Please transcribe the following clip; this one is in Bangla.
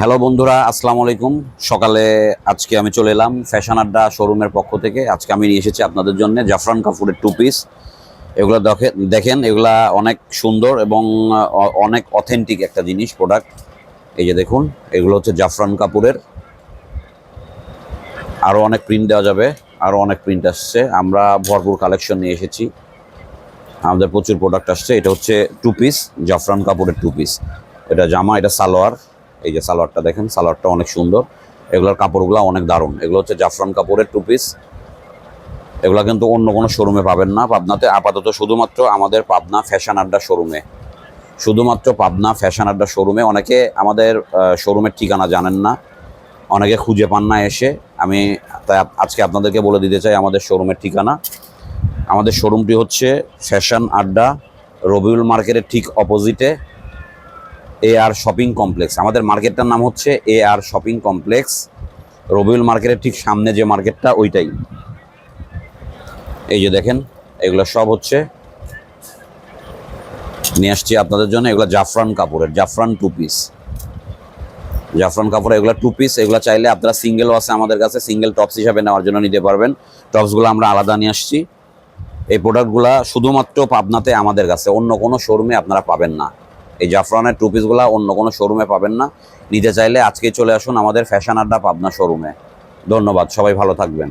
হ্যালো বন্ধুরা, আসসালামু আলাইকুম। সকালে আজকে আমি চলে এলাম ফ্যাশন আড্ডা শোরুমের পক্ষ থেকে। আজকে আমি নিয়ে এসেছি আপনাদের জন্য জাফরান কাপড়ের টু পিস। এগুলো দেখেন, এগুলা অনেক সুন্দর এবং অনেক অথেন্টিক একটা জিনিস, প্রোডাক্ট। এই যে দেখুন, এগুলো হচ্ছে জাফরান কাপড়ের। আরও অনেক প্রিন্ট দেওয়া যাবে, আরও অনেক প্রিন্ট আসছে। আমরা ভরপুর কালেকশন নিয়ে এসেছি, আমাদের প্রচুর প্রোডাক্ট আসছে। এটা হচ্ছে টু পিস, জাফরান কাপড়ের টু পিস। এটা জামা, এটা সালোয়ার। এই যে সালোয়ারটা দেখেন, সালোয়ারটা অনেক সুন্দর। এগুলোর কাপড়গুলো অনেক দারুণ। এগুলো হচ্ছে জাফরান কাপড়ের টু পিস। এগুলো কিন্তু অন্য কোনো শোরুমে পাবেন না পাবনাতে। আপাতত শুধুমাত্র আমাদের পাবনা ফ্যাশন আড্ডা শোরুমে, শুধুমাত্র পাবনা ফ্যাশন আড্ডা শোরুমে। অনেকে আমাদের শোরুমের ঠিকানা জানেন না, অনেকে খুঁজে পান না এসে। আমি তাই আজকে আপনাদেরকে বলে দিতে চাই আমাদের শোরুমের ঠিকানা। আমাদের শোরুমটি হচ্ছে ফ্যাশন আড্ডা, রবিউল মার্কেটের ঠিক অপোজিটে AR শপিং কমপ্লেক্স। আমাদের মার্কেটটার নাম হচ্ছে AR শপিং কমপ্লেক্স। রবিউল মার্কেটের ঠিক সামনে যে মার্কেটটা, ওইটাই। এই যে দেখেন, এগুলো সব হচ্ছে নিয়ে আসছি আপনাদের জন্য। এগুলো জাফরান কাপড়ের, জাফরান টু পিস, জাফরান কাপড়। এগুলো টু পিস। এগুলো চাইলে আপনারা সিঙ্গেলও আছে আমাদের কাছে, সিঙ্গেল টপস হিসাবে নেওয়ার জন্য নিতে পারবেন। টপসগুলো আমরা আলাদা নিয়ে আসছি। এই প্রোডাক্টগুলো শুধুমাত্র পাবনাতে আমাদের কাছে, অন্য কোনো শোরুমে আপনারা পাবেন না। এই জাফরানের টু পিসগুলো অন্য কোনো শোরুমে পাবেন না। নিতে চাইলে আজকেই চলে আসুন আমাদের ফ্যাশন আড্ডা পাবনা শোরুমে। ধন্যবাদ, সবাই ভালো থাকবেন।